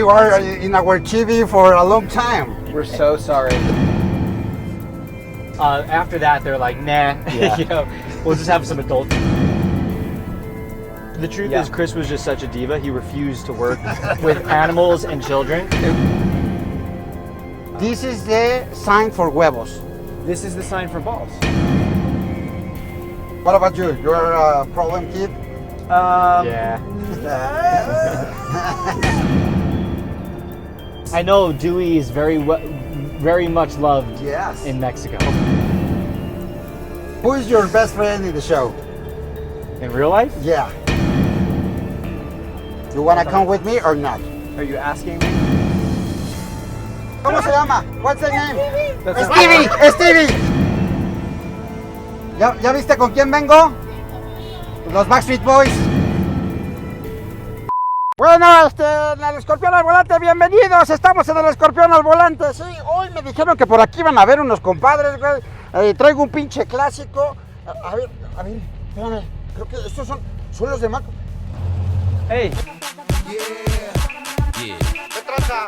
You are in our TV for a long time. We're so sorry. After that, they're like, nah, you know, we'll just have some adult. The truth is, Chris was just such a diva. He refused to work with animals and children. This is the sign for huevos. This is the sign for balls. What about you? You're a problem kid? Yeah. I know Dewey is very much loved in Mexico. Who is your best friend in the show? In real life? Yeah. You wanna come with me or not? Are you asking me? ¿Cómo se llama? What's the name? Stevie! Stevie! ¿Ya viste con quién vengo? Los Backstreet Boys. Bueno, en el Escorpión al Volante, bienvenidos. Estamos en el Escorpión al Volante. Sí, hoy me dijeron que por aquí van a ver unos compadres, güey. Traigo un pinche clásico. A ver, espérame. Creo que estos son los de Maco. Hey. ¿Qué trata?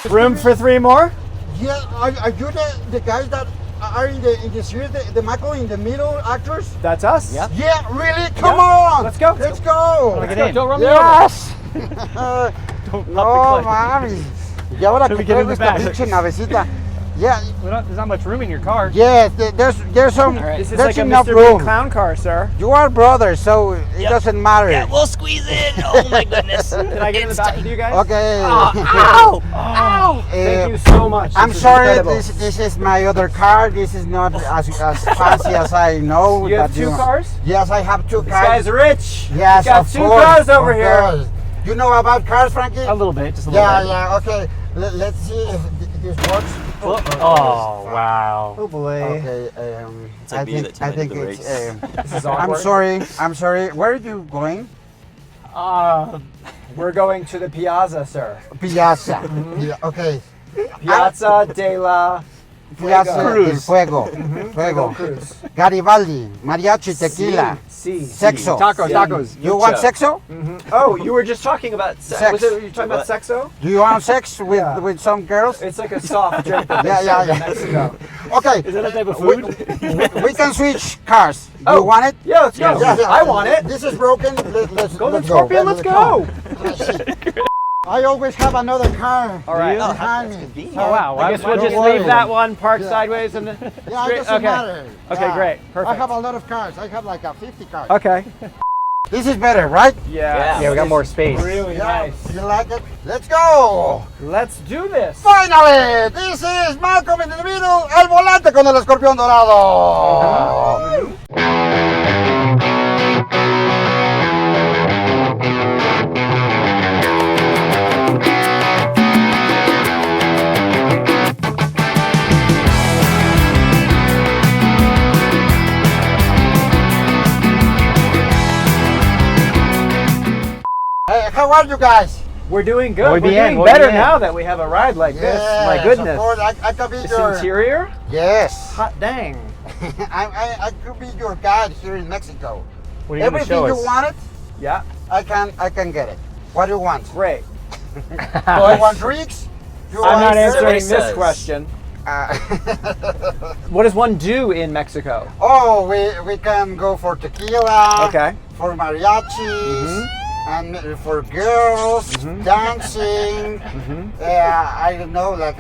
Room for 3 more? Yeah, are you the guys that are in the series, the Maco in the middle actors? That's us? Yeah. Yeah, really? Come on! Let's go. Let's go! Don't run me Yes! Don't No, mami. Y ahora Should que we get in traigo the esta back? pinche navecita. Yeah, There's not much room in your car. yes, there's some, This is there's like a enough Mr. room. Bean clown car, sir. You are brothers, so it doesn't matter. Yeah, we'll squeeze in. Oh my goodness. Can I get in the back with you guys? Okay. Ow! Ow! Thank you so much. I'm This is sorry, incredible. this is my other car. This is not as fancy as I know. You have but, 2 know. cars? Yes, I have 2 This cars. guy's rich. Yes, He's got of 2 course, cars over of here. course. You know about cars, Frankie? A little bit, just a little Yeah, bit. okay. Let's see if this works. Oh, wow. Oh boy. Okay, like I me think that it's. This is I'm awkward. sorry. Where are you going? We're going to the Piazza, sir. Piazza. Okay. Piazza de la Piazza del Fuego. Fuego Fuego. Cruz. Garibaldi. Mariachi, tequila. Sí. Sexo. Tacos. You want sexo? Oh, you were just talking about Sex. You talking about sexo? Do you want sex with, Yeah. with some girls? It's like a soft drink that they Yeah. serve in Mexico. Okay. Is that a type of food? We can switch cars. Do you Oh. want it? Yeah, let's go. Yeah. I want it. This is broken. Let's Golden go. Scorpion, let's go. I always have another car. All right. Oh, behind that's me. convenient. Oh wow. I guess we'll Don't just worry. leave that one parked sideways and then. Yeah, it doesn't matter. Okay, great. I Perfect. have a lot of cars. I have like a 50 cars. Okay. This is better, right? Yeah. Yeah, we got more space. Really nice. You like it? Let's go! Let's do this. Finally! This is Malcolm in the middle, al volante con el Escorpión Dorado. Hey, how are you guys? We're doing good. Muy We're bien, doing muy better bien. now that we have a ride like this. My goodness. Of course, I can be This your... interior? Yes. Hot dang. I could be your guide here in Mexico. What are you going to Everything show you us? want it, Yeah. I can get it. What do you want? Great. Do you want drinks? Do you I'm not want- answering Survey this says. question. Uh, What does one do in Mexico? oh, we can go for tequila. Okay. For mariachis. And for girls, dancing. I don't know, like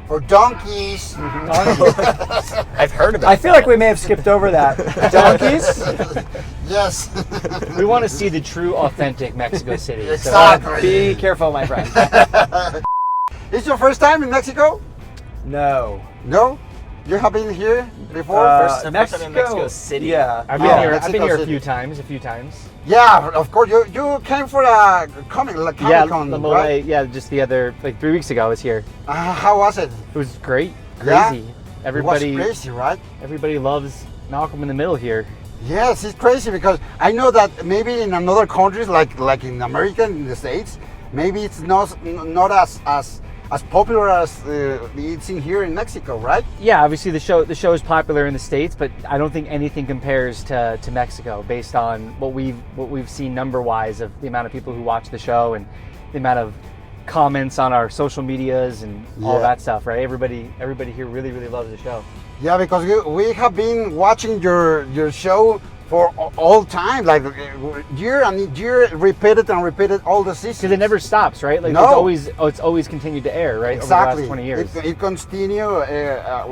for donkeys. I've heard about I feel like we may have skipped over that. Donkeys? Yes. We want to see the true, authentic Mexico City. So, Exactly. Be careful, my friend. It's your first time in Mexico? No. No? You have been here before? First time in Mexico City. Yeah. I've been Yeah, here. I've Mexico been here a City. few times. Yeah, of course. You came for a Comic-Con, right? Just the other 3 weeks ago I was here. How was it? It was great, Yeah? crazy. It was crazy, right? Everybody loves Malcolm in the Middle here. Yes, it's crazy because I know that maybe in another countries, like in America, in the States, maybe it's not as popular as it's in here in Mexico, right? Yeah, obviously the show is popular in the States, but I don't think anything compares to Mexico based on what we've seen number wise of the amount of people who watch the show and the amount of comments on our social medias and all Yeah. that stuff, right? Everybody here really loves the show. Yeah, because we have been watching your show for all time, like year and year, repeated all the seasons. Because it never stops, right? Like No. it's always continued to air, right? Exactly. Over the last 20 years. It continue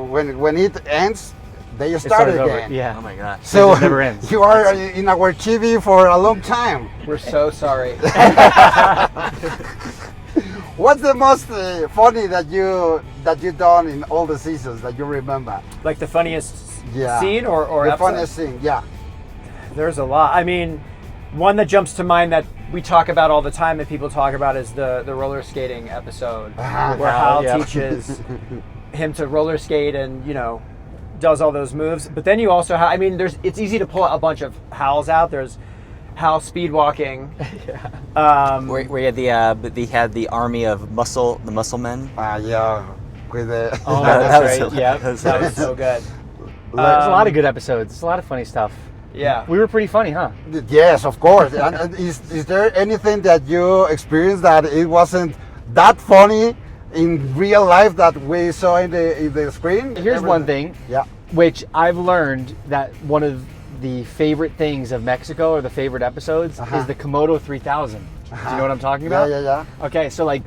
when it ends, they It start started over. again. Yeah. Oh my god. So It never ends. you are in our TV for a long time. We're so sorry. What's the most funny that you done in all the seasons that you remember? Like the funniest Yeah. scene or the episode? funniest thing? Yeah. There's a lot. I mean, one that jumps to mind that we talk about all the time that people talk about is the roller skating episode where Hal yeah. teaches him to roller skate and, does all those moves. But then you also have, I mean, it's easy to pull a bunch of Hals out. There's Hal speed walking. Where he had the army of the muscle men. Yeah. With the Oh, That that's was right. Yeah. That was so good. There's a lot of good episodes. There's a lot of funny stuff. Yeah. We were pretty funny, huh? Yes, of course. And is there anything that you experienced that it wasn't that funny in real life that we saw in the screen? Here's one thing, Yeah. which I've learned that one of the favorite things of Mexico or the favorite episodes is the Komodo 3000. Do you know what I'm talking about? Yeah. Okay, so like,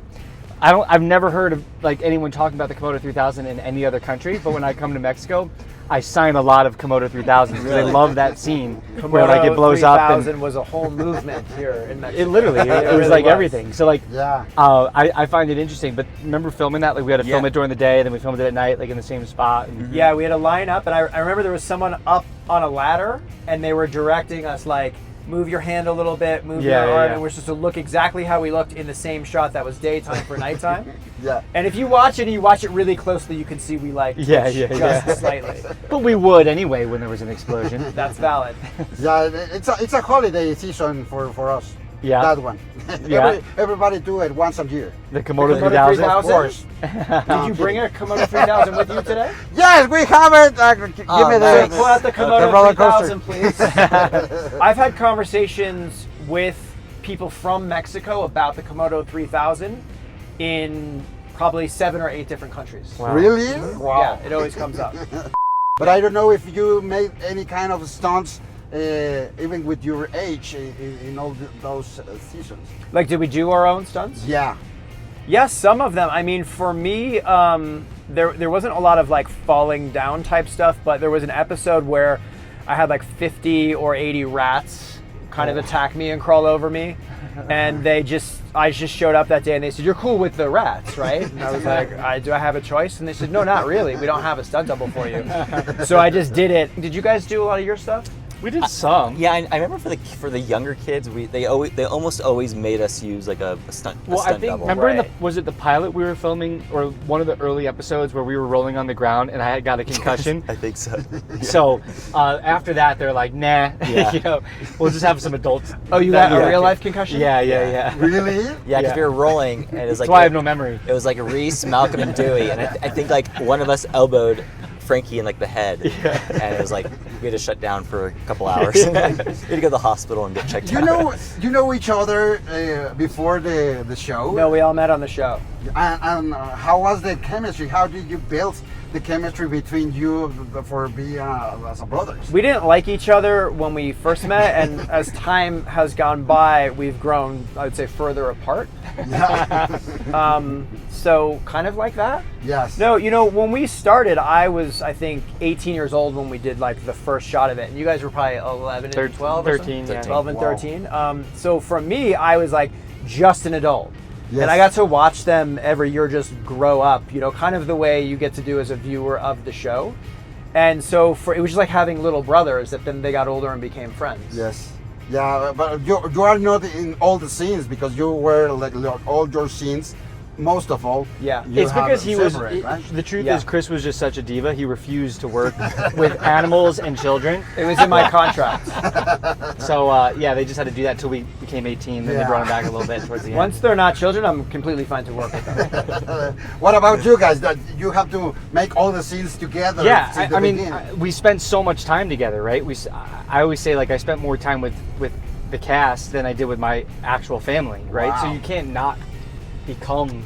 I've never heard of like anyone talking about the Komodo 3000 in any other country, but when I come to Mexico, I sign a lot of Komodo 3000s because I love that scene where like it blows up and 3000 was a whole movement here in Mexico. it literally it was really like was. everything. So like Yeah. I find it interesting. But remember filming that? Like we had to film Yeah. it during the day, then we filmed it at night, like in the same spot. And Yeah, we had a line up, and I remember there was someone up on a ladder, and they were directing us like, move your hand a little bit, move Yeah, your yeah, arm, yeah. and we're supposed to look exactly how we looked in the same shot that was daytime for nighttime. Yeah. And if you watch it and you watch it really closely, you can see we like Yeah, twitch yeah, just yeah. slightly. But we would anyway when there was an explosion. That's valid. Yeah, it's a holiday season for us. Yeah. That one. Yeah. Everybody do it once a year. The Komodo Komodo 3000. 3000? Of course. Did you bring a Komodo 3000 with you today? Yes, we have it. Give me So the pull out the Komodo roller 3000, please. I've had conversations with people from Mexico about the Komodo 3000 in probably 7 or 8 different countries. Wow. Really? Wow. Yeah, it always comes up. But I don't know if you made any kind of stunts, even with your age, in all those seasons. Like, did we do our own stunts? Yeah. Yes, some of them. I mean, for me, there wasn't a lot of like falling down type stuff, but there was an episode where I had like 50 or 80 rats kind of attack me and crawl over me, and I just showed up that day and they said, "You're cool with the rats, right?" And I was like, "Do I have a choice?" And they said, "No, not really. We don't have a stunt double for you." So I just did it. Did you guys do a lot of your stuff? We did some. Yeah, I remember for the younger kids, they almost always made us use like a stunt. Well, a stunt I think double. remember Right. was it the pilot we were filming or one of the early episodes where we were rolling on the ground and I had got a concussion. I think so. So after that, they're like, "Nah, Yeah. we'll just have some adults." Oh, you got a real life concussion? Yeah. Really? Yeah, because Yeah. we were rolling, and it was like That's why I have no memory. It was like Reese, Malcolm, and Dewey, and I think like one of us elbowed Frankie in like the head, and it was like we had to shut down for a couple hours. We had to go to the hospital and get checked out. You know each other before the show? No, we all met on the show. And how was the chemistry? How did you build the chemistry between you for being as a brothers? We didn't like each other when we first met, and as time has gone by, we've grown, I would say, further apart. So kind of like that. Yes. No, when we started, I was, I think, 18 years old when we did like the first shot of it, and you guys were probably 11 and 12 or 13, something? yeah. 12 and Wow. 13. So for me, I was like just an adult. Yes. And I got to watch them every year just grow up, kind of the way you get to do as a viewer of the show. And so it was just like having little brothers that then they got older and became friends. Yes. Yeah, but you are not in all the scenes because you were like all your scenes, most of all. Yeah. you It's have because he was. separate, right? The truth Yeah. is, Chris was just such a diva. He refused to work with animals and children. It was in my contract. So yeah, they just had to do that until we became 18. Then they Yeah. brought him back a little bit towards the end. Once they're not children, I'm completely fine to work with them. What about you guys? That you have to make all the scenes together. Yeah, since the I mean, beginning. we spent so much time together, right? I always say like I spent more time with the cast than I did with my actual family, right? So Wow. you can't not become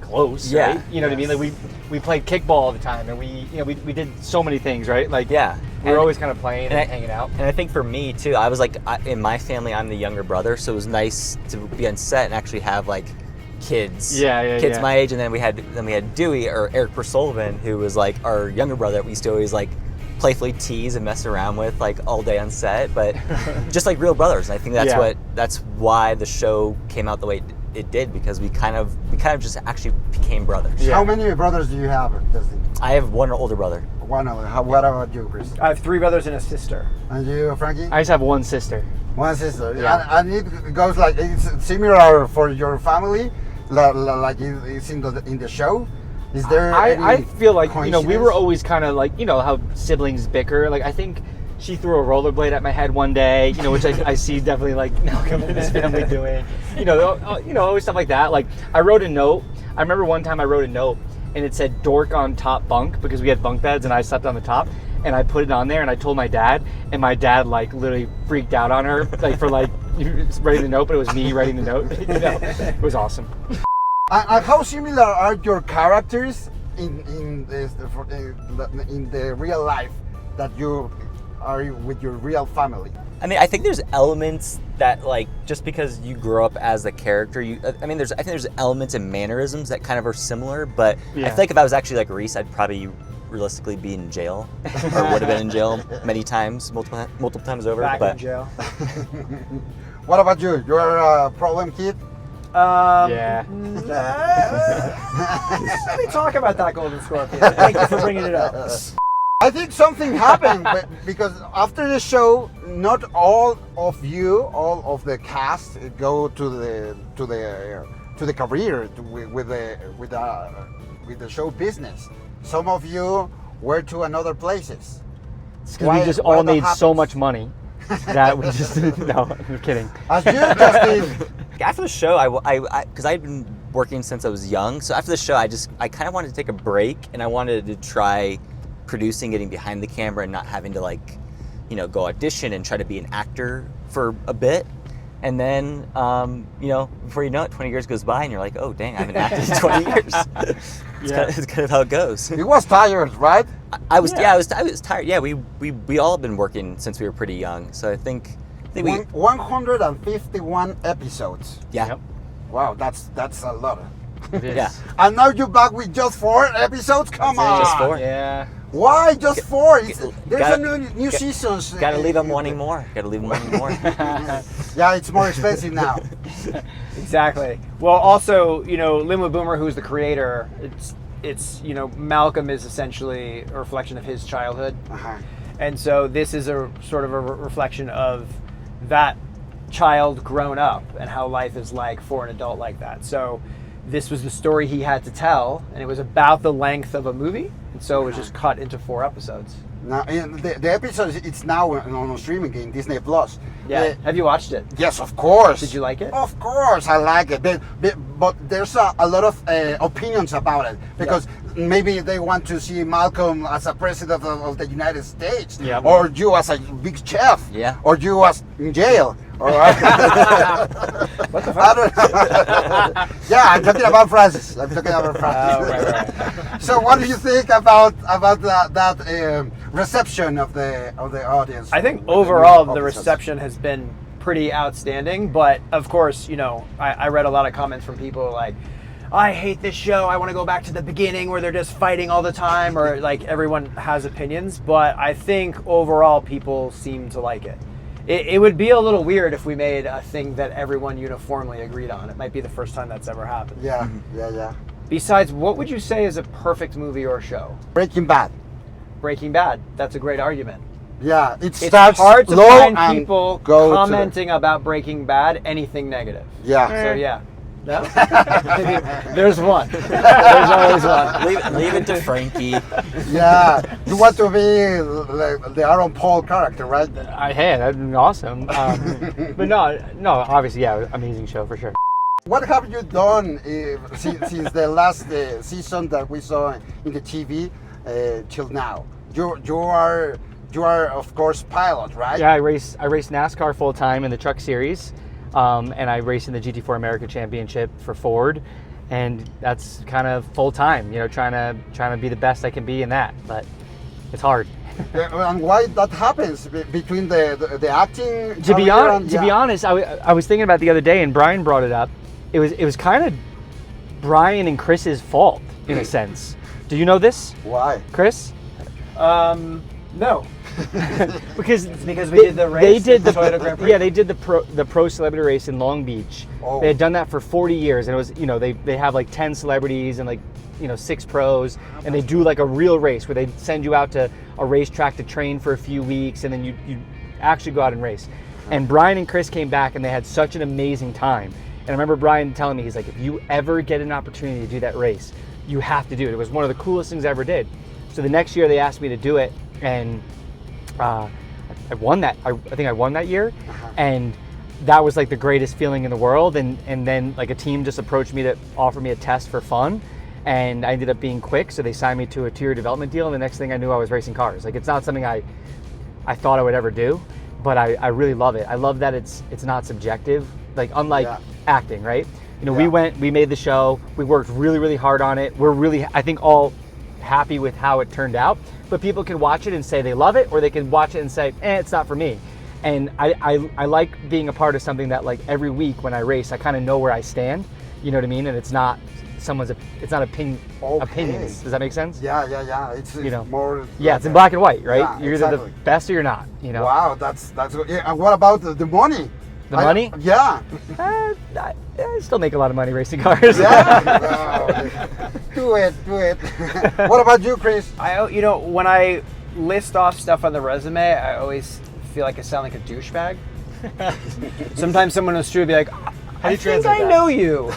close, Yeah. right? You know what I mean? Like we played kickball all the time, and we did so many things, right? Like Yeah. we were always kind of playing and hanging out. And I think for me too, I was like, in my family, I'm the younger brother, so it was nice to be on set and actually have like kids, kids my age, and then we had Dewey or Eric Persullivan, who was like our younger brother that we used to always like playfully tease and mess around with like all day on set, but just like real brothers. And I think that's why the show came out the way it did, because we kind of just actually became brothers. How many brothers do you have, Dustin? I have one older brother. One other. What about you, Chris? I have 3 brothers and a sister. And you, Frankie? I just have one sister. One sister. Yeah. And it goes like, it's similar for your family, like it's in the show. Is there? I feel like, we were coincidence? always kind of like, how siblings bicker. Like I think she threw a rollerblade at my head one day, which I see definitely like Malcolm and his family doing. Always stuff like that. Like I wrote a note. I remember one time I wrote a note and it said "dork on top bunk" because we had bunk beds and I slept on the top. And I put it on there and I told my dad, and my dad like literally freaked out on her like for like writing the note, but it was me writing the note. It was awesome. And how similar are your characters in the real life that you are with your real family? I mean, I think there's elements that, like, just because you grow up as a character, I think there's elements and mannerisms that kind of are similar, but I feel like if I was actually like Reese, I'd probably realistically be in jail, or would have been in jail many times, multiple times over. Back but in jail. What about you? You're a problem kid? Yeah. Let me talk about that Golden Scorpion. Thank you for bringing it up. I think something happened because after the show, not all of the cast go to the career with the show business. Some of you were to another places. It's because we just all made so much money that we just no, I'm kidding. As you, Justin. after the show, because I'd been working since I was young, so after the show, I kind of wanted to take a break, and I wanted to try producing, getting behind the camera, and not having to go audition and try to be an actor for a bit. And then, before you know it, 20 years goes by, and you're like, oh, dang, I haven't acted in 20 years. It's kind of how it goes. He was tired, right? I was tired. Yeah, we all have been working since we were pretty young. So I think we 151 episodes. Yeah. Yep. Wow, that's a lot. It is. Yeah. And now you're back with just 4 episodes? Come on. Just 4. Yeah. Why just 4? There's gotta- a new seasons. Gotta leave them wanting more. Yeah, it's more expensive now. Exactly. Well, also, Linwood Boomer, who's the creator, it's Malcolm is essentially a reflection of his childhood. Uh-huh. And so this is a sort of a reflection of that child grown up and how life is like for an adult like that. So this was the story he had to tell, and it was about the length of a movie, and so it was just cut into 4 episodes. Now, the episode, it's now on streaming in Disney Plus. Yeah. Have you watched it? Yes, of course. Did you like it? Of course, I like it. But there's a lot of opinions about it, because maybe they want to see Malcolm as a president of the United States, Yeah. or you as a big chef, Yeah. or you as in jail. Or What the fuck? Yeah, I'm talking about Francis. Right. So, what do you think about that reception of the audience? I think with the overall new the episodes? reception has been pretty outstanding, but of course, I read a lot of comments from people like, I hate this show, I want to go back to the beginning where they're just fighting all the time, or like everyone has opinions, but I think overall people seem to like it. It would be a little weird if we made a thing that everyone uniformly agreed on. It might be the first time that's ever happened. Yeah. Besides, what would you say is a perfect movie or show? Breaking Bad. Breaking Bad. That's a great argument. Yeah, it It's starts hard to low find and people go commenting about Breaking Bad anything negative. Yeah. So yeah. No? There's one. There's always one. leave it to Frankie. Yeah, you want to be like the Aaron Paul character, right? That'd be awesome. But no, obviously, yeah, amazing show for sure. What have you done since the last season that we saw in the TV till now? You are of course pilot, right? Yeah, I race NASCAR full time in the truck series. and I race in the GT4 America Championship for Ford, and that's kind of full time. You know, trying to be the best I can be in that, but it's hard. And why that happens between the acting? To be honest, I was thinking about it the other day, and Brian brought it up. It was kind of Brian and Chris's fault in a sense. Do you know this? Why, Chris? No. because we did the race. They did the Toyota Grand Prix? Yeah, they did the pro celebrity race in Long Beach. Oh. They had done that for 40 years, and it was, you know, they have like 10 celebrities and like, you know, 6 pros, and they do like a real race where they send you out to a racetrack to train for a few weeks, and then you actually go out and race. And Brian and Chris came back, and they had such an amazing time. And I remember Brian telling me, he's like, if you ever get an opportunity to do that race, you have to do it. It was one of the coolest things I ever did. So the next year they asked me to do it, and I won that. I think I won that year, and that was like the greatest feeling in the world. And then like a team just approached me to offer me a test for fun, and I ended up being quick, so they signed me to a 2-year development deal. And the next thing I knew, I was racing cars. Like, it's not something I thought I would ever do, but I really love it. I love that it's not subjective. Like, unlike acting, right? You know, we made the show, we worked really, really hard on it. We're really, I think, all happy with how it turned out, but people can watch it and say they love it, or they can watch it and say, it's not for me. And I like being a part of something that, like, every week when I race, I kind of know where I stand, you know what I mean? And it's not opinions. Does that make sense? Yeah. It's you know, more. Yeah, it's in black and white, right? Yeah, you're either the best or you're not, you know? Wow, that's good. Yeah, and what about the money? The money? Yeah. I still make a lot of money racing cars. Yeah. Do it. What about you, Chris? You know, when I list off stuff on the resume, I always feel like I sound like a douchebag. Sometimes someone on the street will be like, I think I know you.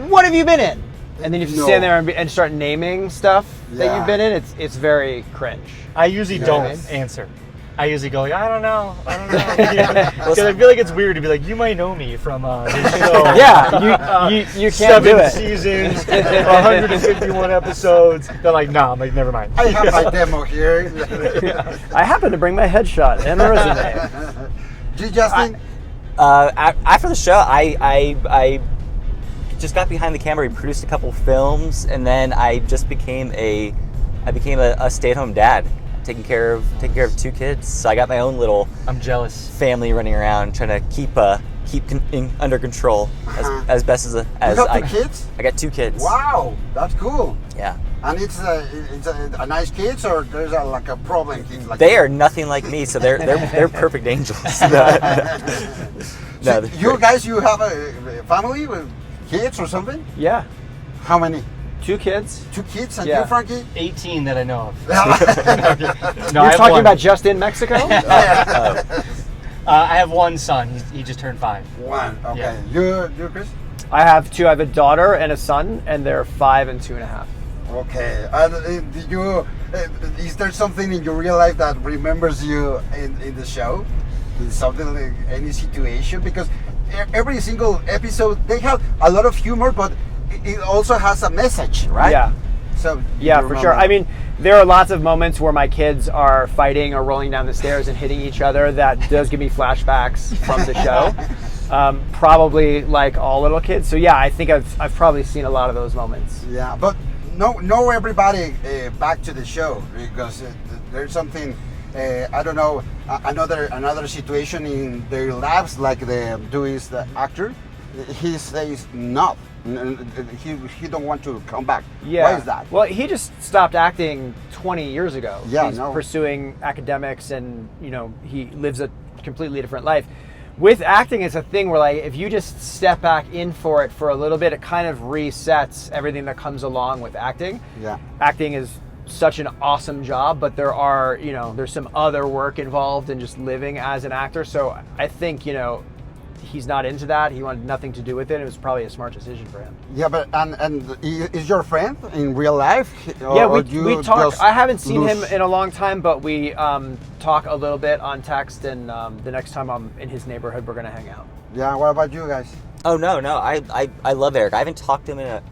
What have you been in? And then you have to stand there and start naming stuff that you've been in. It's very cringe. I usually don't answer. I usually go, I don't know. Because I feel like it's weird to be like, you might know me from this show. Yeah, you can't do it. 7 seasons, 151 episodes. They're like, no. I'm like, never mind. I have my demo here. I happen to bring my headshot and resume. Do you, Justin? After the show, I just got behind the camera. We produced a couple films, and then I just became a stay-at-home dad. Taking care of 2 kids, so I got my own little. I'm jealous. Family running around trying to keep under control as best as you got I. 2 kids? I got 2 kids. Wow, that's cool. Yeah. And it's a nice kids, or there's like a problem thing like. They are nothing like me, so they're perfect angels. So you guys, you have a family with kids or something? Yeah. How many? 2 kids. 2 kids, and you, Frankie? 18 that I know of. No, you're talking about just in Mexico? I have 1 son. He just turned 5. 1. Okay. Yeah. You, Chris? I have 2. I have a daughter and a son, and they're 5 and 2.5. Okay. And did you? Is there something in your real life that remembers you in the show? Is something like any situation? Because every single episode they have a lot of humor, but it also has a message, right? Yeah. So yeah, for sure. I mean, there are lots of moments where my kids are fighting or rolling down the stairs and hitting each other. That does give me flashbacks from the show. Probably like all little kids. So yeah, I think I've probably seen a lot of those moments. Yeah, but no everybody back to the show, because there's something. I don't know, another situation in their lives, like the actor. He says not. He don't want to come back. Yeah. Why is that? Well, he just stopped acting 20 years ago. Yeah, he's pursuing academics, and he lives a completely different life. With acting, it's a thing where, like, if you just step back in for it for a little bit, it kind of resets everything that comes along with acting. Yeah. Acting is such an awesome job, but there's some other work involved in just living as an actor. So I think, he's not into that. He wanted nothing to do with it. It was probably a smart decision for him. Yeah, but and is your friend in real life? Yeah, we talk. I haven't seen him in a long time, but we talk a little bit on text. And the next time I'm in his neighborhood, we're gonna hang out. Yeah. What about you guys? Oh no, I love Eric. I haven't talked to him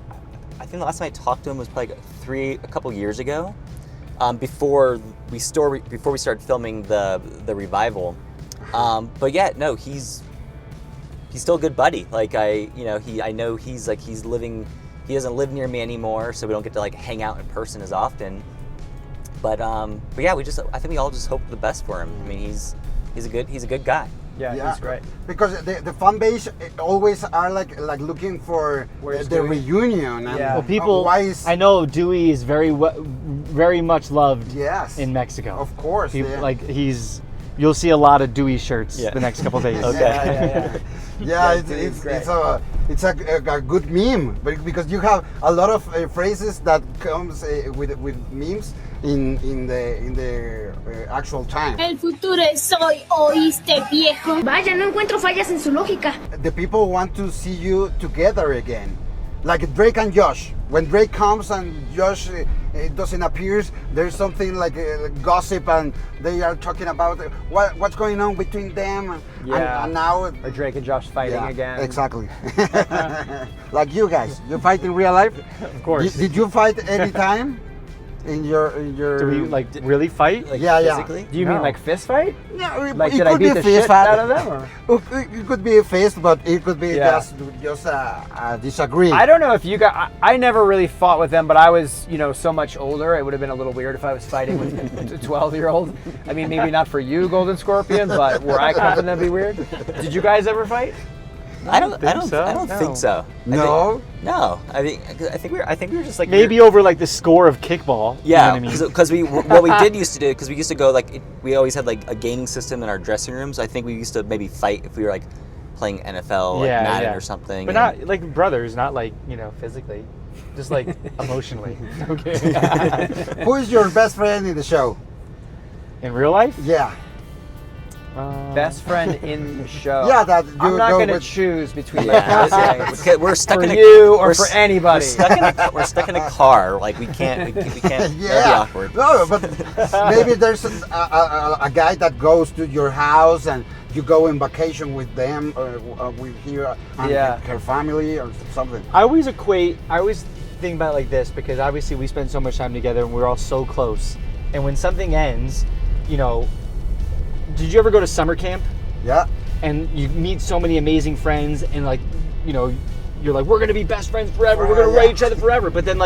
I think the last time I talked to him was probably a couple years ago, before we started filming the revival. But yeah, no, he's still a good buddy. Like I know he's living. He doesn't live near me anymore, so we don't get to like hang out in person as often. But yeah, I think we all just hope the best for him. I mean, he's a good guy. Yeah, he's great. Because the fan base always are like looking for the reunion. And well, people. I know Dewey is very much loved. Yes. In Mexico. Of course. People, like you'll see a lot of Dewey shirts the next couple of days. Okay. Yeah, it's a good meme, because you have a lot of phrases that comes with memes in the actual time. El futuro es hoy, oíste viejo. Vaya, no encuentro fallas en su lógica. The people want to see you together again, like Drake and Josh. When Drake comes and Josh doesn't appear, there's something like gossip, and they are talking about what's going on between them. Yeah. And now or Drake and Josh fighting again. Exactly. Like you guys, you fight in real life? Of course. Did you fight any time in your? Do we like really fight? Like physically? Do you mean like fist fight? Yeah, Like it did I could beat be the fist shit fight. out of them? Or? It could be a fist, but it could be just a disagree. I don't know if you got. I never really fought with them, but I was, so much older. It would have been a little weird if I was fighting with a 12-year-old. I mean, maybe not for you, Golden Scorpion, but where I come from, that'd be weird. Did you guys ever fight? I don't think so. No. I think we were just like maybe over like the score of kickball. Yeah, you know what I mean? because what we did used to do, because we used to go we always had like a gaming system in our dressing rooms. I think we used to maybe fight if we were like playing NFL, like Madden or something. But not like brothers, not like physically, just like emotionally. Okay. Who is your best friend in the show? In real life? Yeah. Best friend in the show. Yeah, that you I'm not go going to with- choose between We're stuck for in a you or we're for s- anybody. We're stuck in a car. Like we can't. That'd be Yeah. awkward. No, but maybe there's a guy that goes to your house and you go on vacation with them or with her family or something. I always think about it like this, because obviously we spend so much time together and we're all so close. And when something ends, did you ever go to summer camp? Yeah. And you meet so many amazing friends, and you're like, we're gonna be best friends forever. We're gonna write each other forever. But then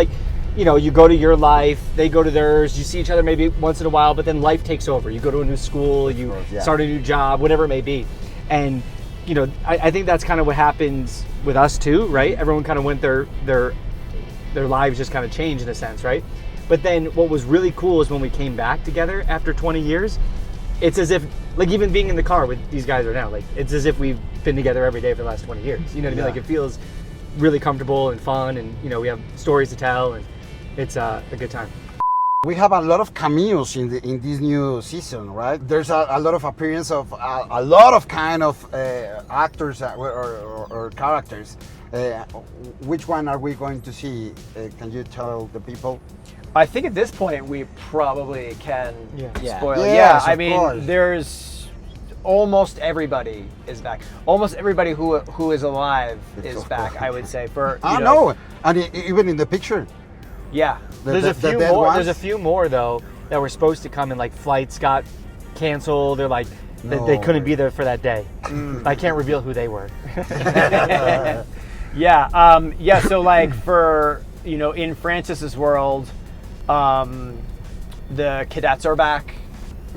you go to your life, they go to theirs. You see each other maybe once in a while, but then life takes over. You go to a new school, you start a new job, whatever it may be. And I think that's kind of what happens with us too, right? Everyone kind of went their lives just kind of changed in a sense, right? But then what was really cool is when we came back together after 20 years, it's as if, like, even being in the car with these guys right now, like, it's as if we've been together every day for the last 20 years. You know what I mean? Like, it feels really comfortable and fun, and, we have stories to tell, and it's a good time. We have a lot of cameos in this new season, right? There's a lot of appearance of a lot of kind of actors or characters. Which one are we going to see? Can you tell the people? I think at this point we probably can spoil. Yes, I of mean, course. there's almost everybody is back. Almost everybody who is alive is back. I would say for. No, and even in the picture. Yeah. There's a few more. There's a few more though that were supposed to come, and like flights got canceled. They're like they couldn't be there for that day. I can't reveal who they were. Yeah. So like for in Francis's world. The cadets are back,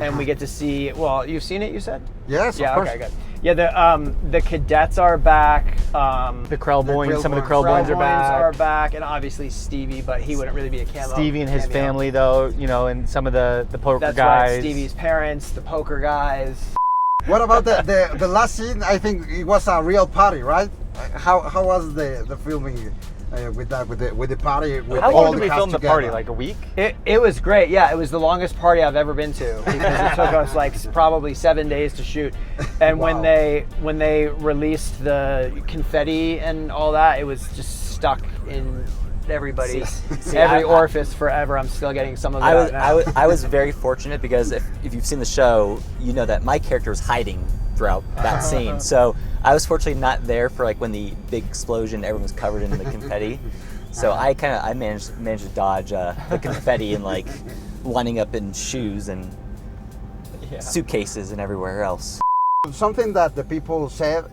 and we get to see. Well, you've seen it, you said? Yes. Yeah. Of course. Okay. Good. Yeah. The cadets are back. The Krellboyne, some of the Krellboynes are back, and obviously Stevie, but he wouldn't really be a cameo. Stevie and his family, though, and some of the poker That's guys. Right. Stevie's parents, the poker guys. What about the last scene? I think it was a real party, right? How was the filming? With the party, with how all long the did we cast film the together? party? Like a week? It was great. Yeah, it was the longest party I've ever been to because it took us like probably 7 days to shoot. And Wow. when they released the confetti and all that, it was just stuck in everybody's every orifice forever. I'm still getting some of it out now. I was very fortunate because if you've seen the show, you know that my character was hiding throughout that scene. So I was fortunately not there for like when the big explosion, everyone was covered in the confetti. So I managed to dodge the confetti and like lining up in shoes and suitcases and everywhere else. Something that the people said,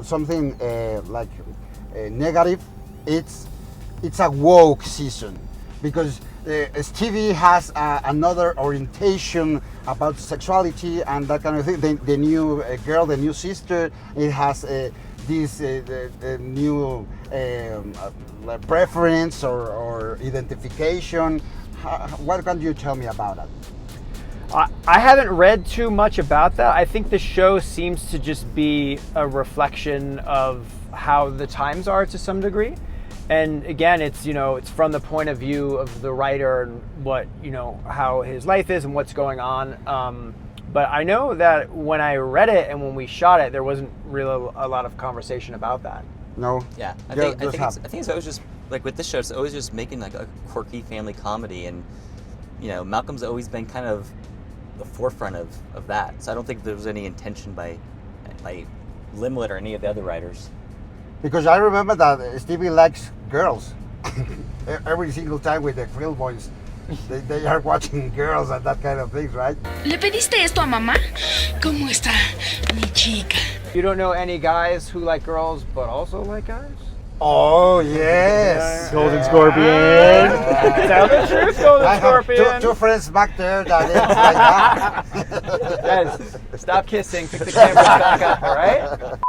something negative, it's a woke season because Stevie has another orientation about sexuality and that kind of thing. The new girl, the new sister, it has this new preference or identification. What can you tell me about that? I haven't read too much about that. I think the show seems to just be a reflection of how the times are to some degree. And again, it's from the point of view of the writer and what, how his life is and what's going on. But I know that when I read it and when we shot it, there wasn't really a lot of conversation about that. No. Yeah, I think it's always just like with this show, it's always just making like a quirky family comedy, and Malcolm's always been kind of the forefront of that. So I don't think there was any intention by Limlet or any of the other writers. Because I remember that Stevie likes girls. Every single time with the Grill Boys, they are watching girls and that kind of things, right? ¿Le pediste esto a mamá? ¿Cómo está mi chica? You don't know any guys who like girls but also like guys? Oh, yes. Golden Scorpion. Tell the truth, Golden Scorpion. I have two friends back there that it's like that. Guys, stop kissing. Pick the cameras back up, all right?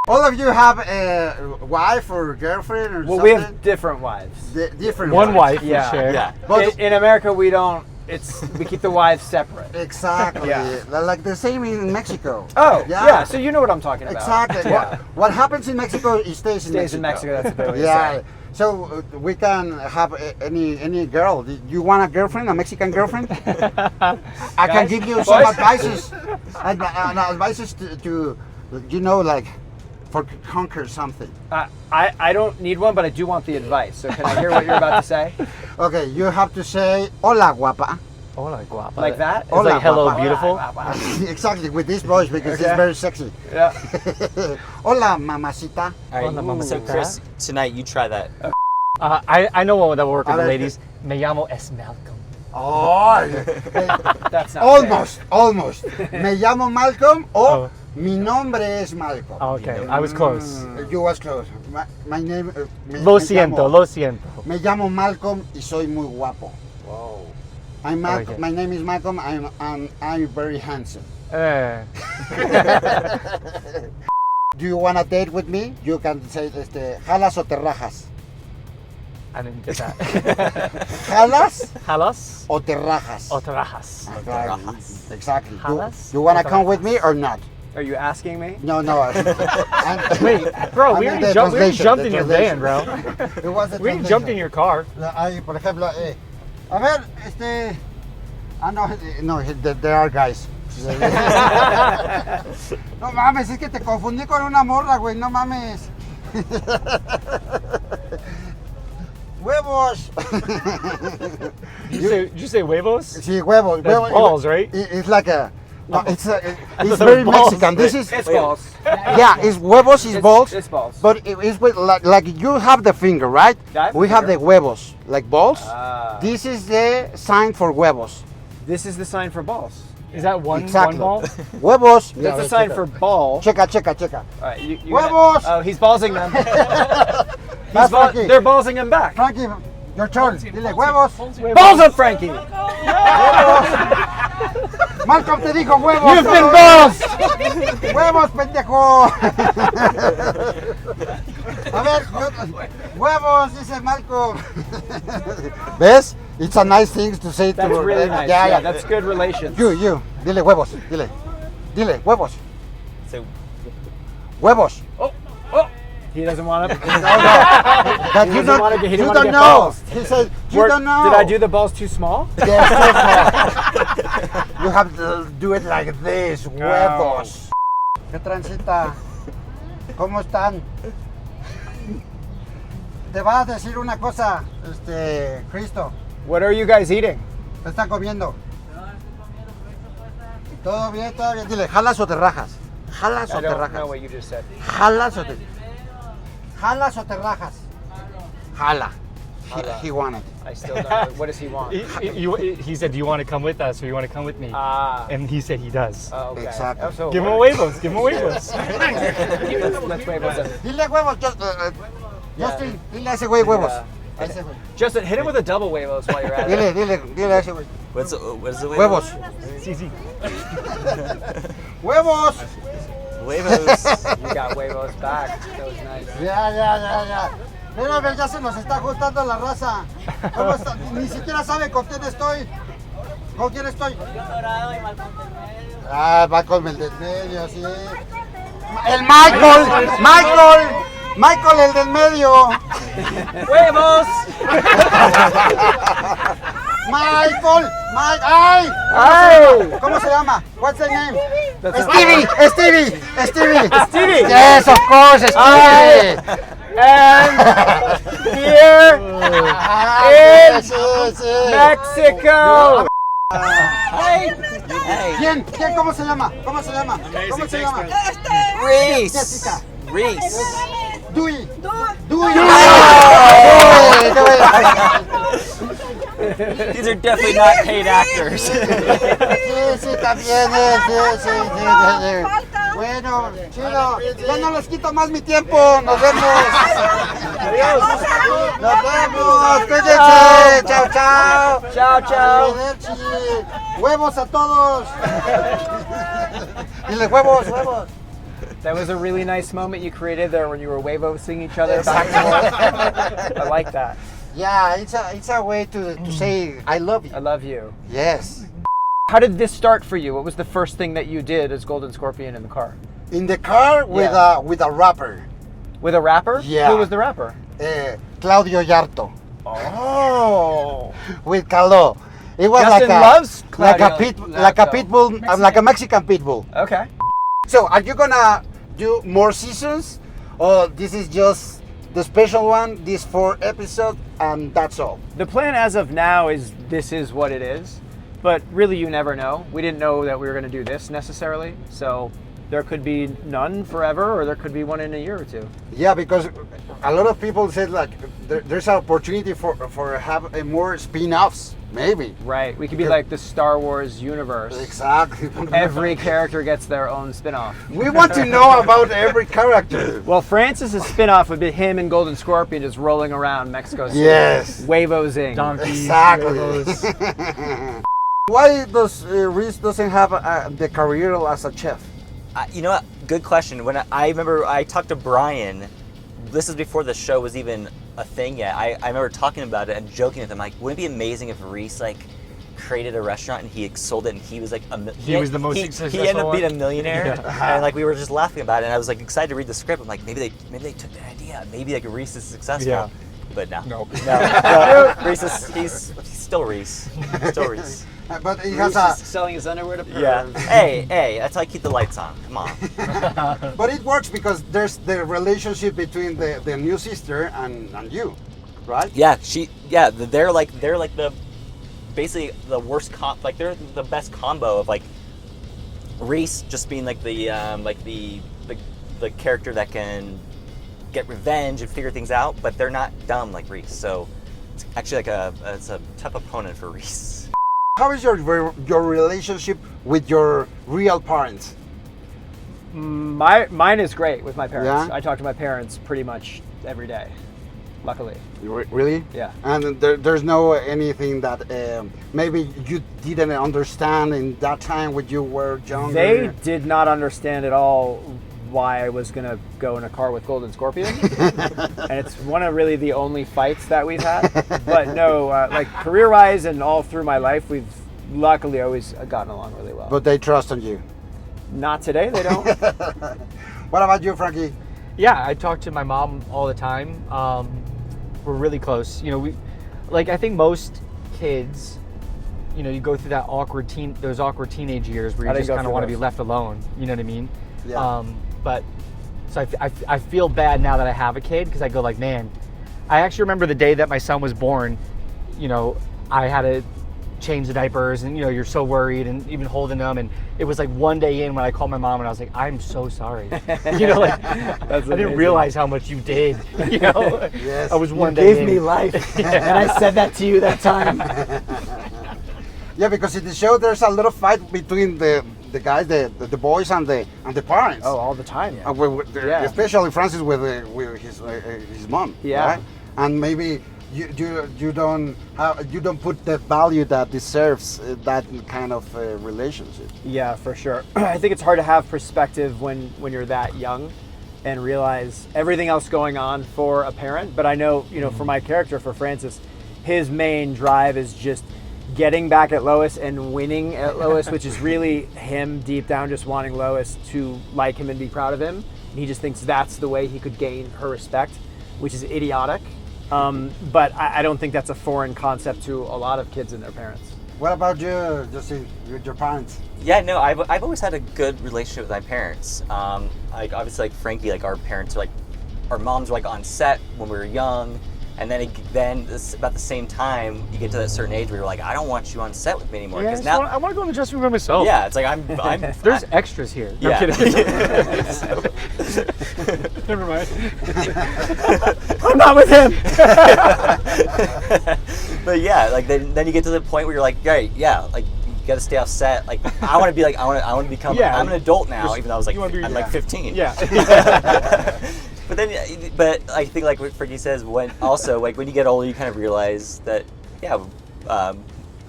All of you have a wife or girlfriend or something? Well, we have different wives. Different One wife, Yeah. for sure. Yeah. But In America, we don't. We keep the wives separate. exactly. Yeah. Like the same in Mexico. Oh, yeah. So you know what I'm talking about. Exactly. Yeah. What happens in Mexico, it stays in Mexico. Stays in Mexico. That's a better way to Yeah. say it. So we can have any girl. Do you want a girlfriend, a Mexican girlfriend? I can give you some advices. Advices to for conquer something. I don't need one, but I do want the advice. So can I hear what you're about to say? Okay, you have to say "Hola, guapa." Hola, guapa. Like that? It's Hola, like hello, guapa. beautiful. Exactly, with this voice because it's very sexy. Yeah. Hola, mamacita. All right, Hola, so mamacita. Chris, tonight you try that. I know one that will work with A the ver. ladies. Me llamo es Malcolm. Oh, That's not almost. Me llamo Malcolm o Oh. mi nombre es Malcolm. Oh, okay, I was close. You was close. My name. Lo siento, lo siento. Me llamo Malcolm y soy muy guapo. Whoa. I'm Malcolm. Okay. My name is Malcolm. I'm very handsome. Do you want to date with me? You can say jalas o te rajas. I didn't get that. Jalas Jalas o te rajas. o trajas? Right. Exactly. Jalas You want o to come with trajas? me or not? Are you asking me? No. Wait, bro, I we mean already the translation, jumped the in your translation. van, bro. It was the We already jumped in your car. Ahí, por ejemplo, a ver, no, there are guys. No mames, es que te confundí con una morra, güey, no mames. Huevos. Did you say huevos? Sí, huevos. That's huevos. balls, right? It's like a. No, it's thought very it was balls. Mexican. This is It's balls. yeah. It's huevos. It's balls. It's balls. But it's with, like you have the finger, right? Yeah, I have We the have the finger. huevos, like balls. Ah. This is the sign for huevos. This is the sign for balls. Is that one Exactly. ball? Huevos. That's the sign for ball. Checa. All right, you Huevos. Oh, he's ballsing them. That's Frankie. They're ballsing him back. Frankie, your turn. Dile huevos. Balls up, Frankie. Malcolm te dijo huevos. You've been balls. Huevos, pendejo. A ver, huevos, dice Malcolm. ¿Ves? It's a nice thing to say That's to really nice. Yeah, that's good relations. You. Dile huevos. Dile huevos. So Huevos. Oh, he doesn't want to. That He you doesn't don't, wanna get- he you didn't don't wanna get know. balls. He said, you don't know. Did I do the balls too small? Yes, yes, you have to do it like this. Huevos. ¿Qué transita? ¿Cómo están? Te va a decir una cosa, Cristo. What are you guys eating? ¿Qué están comiendo? Todo bien. Dile, ¿jalas o te rajas? ¿Jalas I o te don't rajas? know what you just said. ¿Jalas o te rajas? Jala. He wanted. I still don't know. What does he want? He said, do you want to come with us or you want to come with me? And he said he does. Oh, okay. Exactly. Oh, so Give him a huevos. Give him a huevos. let's huevos him. Dile huevos, Justin. Dile a ese güey huevos. A ese güey. Justin, hit him with a double huevos while you're at it. Dile a ese güey. What is the Huevos. Sí, sí. Huevos. Huevos. You got huevos back. That was nice. Ya. Mira, ve, ya se nos está juntando la raza. ¿Cómo está? Ni siquiera sabe con quién estoy. ¿Con quién estoy? Dorado y Volante. Va con el del medio, sí. El Michael, el del medio. ¡Huevos! Michael, ¡ay! ¿Cómo se llama? What's the name? Stevie. Yes, of course, Stevie. And here in Mexico. ¿Quién? ¿Cómo se llama? Reese. Jessica. Reese. Dewey. These are definitely not paid actors. Sí, también sí. Bueno, chido. Ya no les quito más mi tiempo. Nos vemos. Adiós. Nos vemos. Cuídense. Chao. Chao. Huevos a todos. Dile huevos. That was a really nice moment you created there when you were huevosing each other back and forth. I like that. Yeah, it's a way to say I love you. I love you. Yes. How did this start for you? What was the first thing that you did as Golden Scorpion in the car? In the car with a rapper. With a rapper? Yeah. Who was the rapper? Claudio Yarto. Oh. With Caló. It was Justin loves Claudio like a pitbull, like a Mexican pitbull. Okay. So, are you gonna do more seasons, or this is just the special one, these 4 episodes, and that's all? The plan as of now is this is what it is, but really you never know. We didn't know that we were going to do this necessarily, so there could be none forever, or there could be one in a year or two. Yeah, because a lot of people said like there's an opportunity for have more spin-offs, maybe. Right, we could be like the Star Wars universe. Exactly. Every character gets their own spin-off. We want to know about every character. Well, Francis's spin-off would be him and Golden Scorpion just rolling around Mexico City. Yes. Huevosing. Donkeys. Exactly. Why does REESE doesn't have the career as a chef? You know what? Good question. When I remember I talked to Brian, this is before the show was even a thing yet. I remember talking about it and joking with him, like, wouldn't it be amazing if REESE like created a restaurant and he sold it and he was like he was the most successful. He ended up being a millionaire, and like we were just laughing about it. And I was like excited to read the script. I'm like, maybe they took that idea. Maybe like REESE is successful. Yeah. But no. Nope. No. REESE is he's still REESE. Still REESE. But he Reese has is selling his underwear to pervs. Yeah. Hey, that's how I keep the lights on. Come on. But it works because there's the relationship between the new sister and you, right? Yeah, they're like the basically the worst they're the best combo of like REESE just being like the character that can get revenge and figure things out, but they're not dumb like REESE. So it's actually like it's a tough opponent for REESE. How is your relationship with your real parents? Mine is great with my parents. Yeah? I talk to my parents pretty much every day, luckily. Really? Yeah. And there's no anything that maybe you didn't understand in that time when you were younger? They did not understand at all why I was going to go in a car with Golden Scorpion. And it's one of really the only fights that we've had. But no, like career-wise and all through my life, we've luckily always gotten along really well. But they trust on you? Not today, they don't. What about you, Frankie? Yeah, I talk to my mom all the time. We're really close. You know, I think most kids, you know, you go through that those awkward teenage years where you just kind of want to be left alone. You know what I mean? Yeah. But so I feel bad now that I have a kid because I go like, man, I actually remember the day that my son was born. You know, I had to change the diapers, and you're so worried, and even holding them. And it was like one day in when I called my mom, and I was like, I'm so sorry. I didn't realize how much you did. Yes. I was one you day gave me life, and I said that to you that time. Yeah, because in the show there's a lot of fight between the guys, the boys and the parents. Oh, all the time. Yeah. Especially Francis with his mom. Yeah. Right? And maybe you don't put the value that deserves that kind of relationship. Yeah, for sure. I think it's hard to have perspective when you're that young and realize everything else going on for a parent. But I know, for my character, for Francis, his main drive is just getting back at Lois and winning at Lois, which is really him deep down just wanting Lois to like him and be proud of him. And he just thinks that's the way he could gain her respect, which is idiotic. But I don't think that's a foreign concept to a lot of kids and their parents. What about you, Justin, with your parents? Yeah, no, I've always had a good relationship with my parents. Like obviously, like Frankie, like our parents are like, our moms were like on set when we were young, and then about the same time you get to that certain age where you're like, I don't want you on set with me anymore. Yeah, now I want to go in the dressing room by myself. Yeah, it's like I'm There's extras here. No, yeah. I'm kidding. Never mind. I'm not with him. But yeah, like then you get to the point where you're like, right, yeah, like you got to stay off set. Like I want to be like I want to become. Yeah, I'm an adult now, even though I was like I'm like 15. Yeah. But I think like what Frankie says, when you get older, you kind of realize that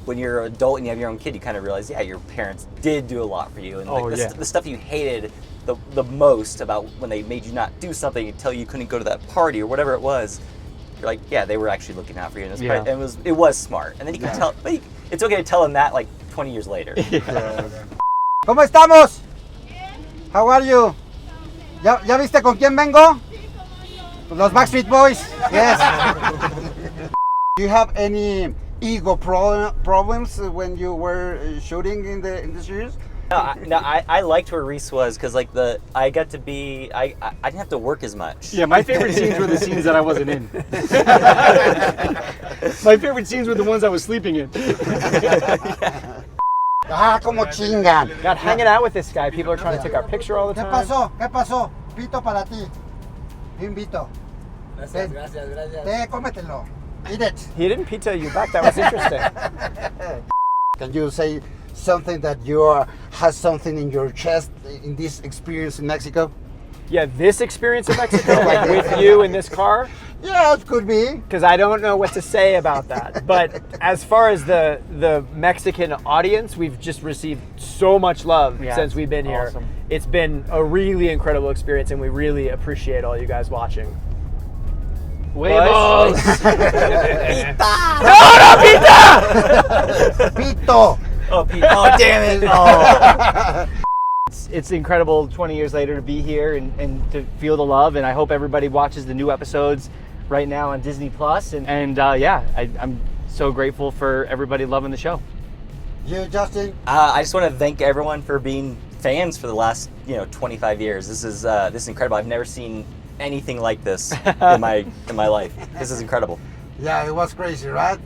when you're an adult and you have your own kid, you kind of realize your parents did do a lot for you, and the stuff you hated the most about when they made you not do something until you couldn't go to that party or whatever it was. You're like, they were actually looking out for you, and it was smart. And then you can tell, but it's okay to tell them that like 20 years later. ¿Cómo estamos? How are you? ¿Ya viste con quién vengo? Los Backstreet Boys. Yes. Do you have any ego problems when you were shooting in the series? No, I liked where REESE was because like I got to be I didn't have to work as much. Yeah, my favorite scenes were the scenes that I wasn't in. My favorite scenes were the ones I was sleeping in. Como chingan. God, hanging out with this guy, people are trying to take our picture all the time. ¿Qué pasó? Pito para ti. Te invito. Gracias. Cómetelo. Eat it. He didn't pizza you back. That was interesting. Can you say something that has something in your chest in this experience in Mexico? Yeah, this experience in Mexico, like with you in this car? Yeah, it could be. Because I don't know what to say about that. But as far as the Mexican audience, we've just received so much love since we've been here. Awesome. It's been a really incredible experience, and we really appreciate all you guys watching. Huevos! Pita! No, pizza! Pito! Oh, damn it! Oh. It's incredible 20 years later to be here and to feel the love, and I hope everybody watches the new episodes right now on Disney Plus. I'm so grateful for everybody loving the show. You, Justin? I just want to thank everyone for being fans for the last 25 years. This is incredible. I've never seen anything like this in my life. This is incredible. Yeah, it was crazy, right?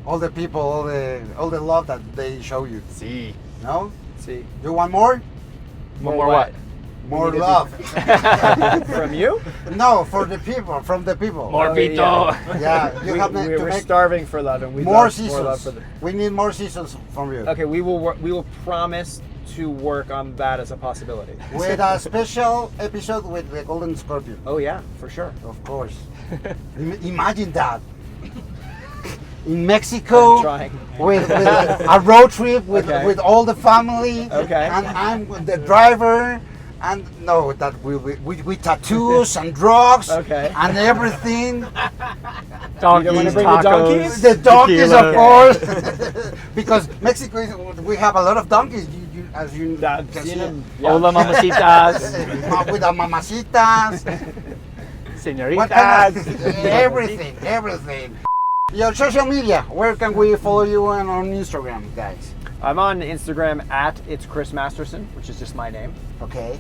All the people, all the love that they show you. See. No? See. You want more? More what? More love. From you? No, from the people. More pito. Yeah, you have to we're make starving for love, and we more love seasons. More love for we need more seasons from you. Okay, we will promise to work on that as a possibility. With a special episode with the Golden Scorpion. Oh yeah, for sure. Of course. Imagine that. In Mexico, I'm trying. with a road trip with all the family, Okay. and I'm the driver, and no, that with tattoos and drugs, Okay. and everything. Donkeys, You don't wanna bring the tacos, donkeys? The donkeys, tequila. of course, because Mexico we have a lot of donkeys. As you can see, Hola, mamacitas. with the mamacitas, what kind Señoritas. of- everything. Your social media, where can we follow you on Instagram, guys? I'm on Instagram at It's Chris Masterson, which is just my name. Okay,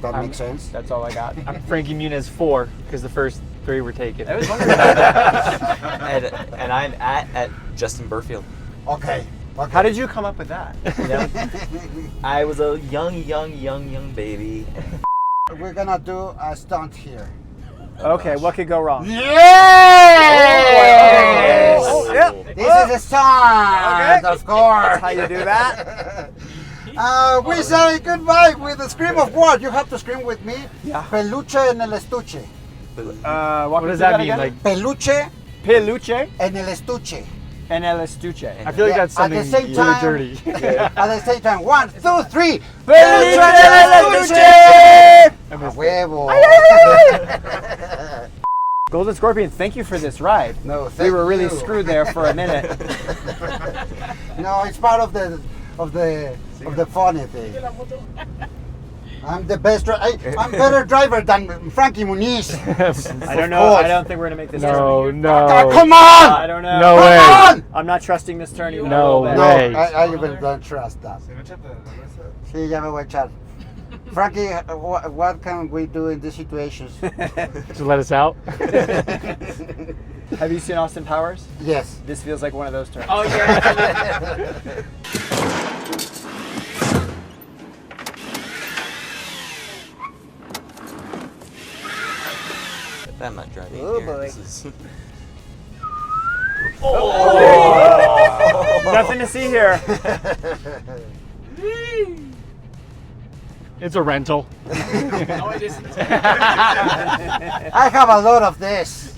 that makes sense. That's all I got. I'm Frankie Muniz 4 because the first 3 were taken. I was wondering about that. And I'm at Justin Burfield. Okay. How did you come up with that? You know? I was a young baby. We're gonna do a stunt here. Okay, what could go wrong? Yes! Oh, yeah. This is a stunt, of course. How you do that? We say goodbye with the scream of what? You have to scream with me. Yeah. Peluche en el estuche. What does that mean? Again? Like Peluche peluche en el estuche. en el estuche. I feel like that's At the something same really time- dirty. At the same time, 1, 2, 3. Peluche en el estuche. A huevo. Golden Scorpion, thank you for this ride. No, We thank were really you. screwed there for a minute. No, it's part of the funny thing. I'm the best. I'm better driver than Frankie Muniz. I don't know. I don't think we're gonna make this turn. No, Oh, no. come on! I don't know. No Come way. on! I'm not trusting this turn even No a little bit. way. No, I even don't trust that. Sí, ya me voy a echar. Frankie, what can we do in these situations? To let us out. Have you seen Austin Powers? Yes. This feels like one of those turns. Oh yeah. I'm not driving. Oh, here. boy. This is... Nothing to see here. It's a rental. I have a lot of this.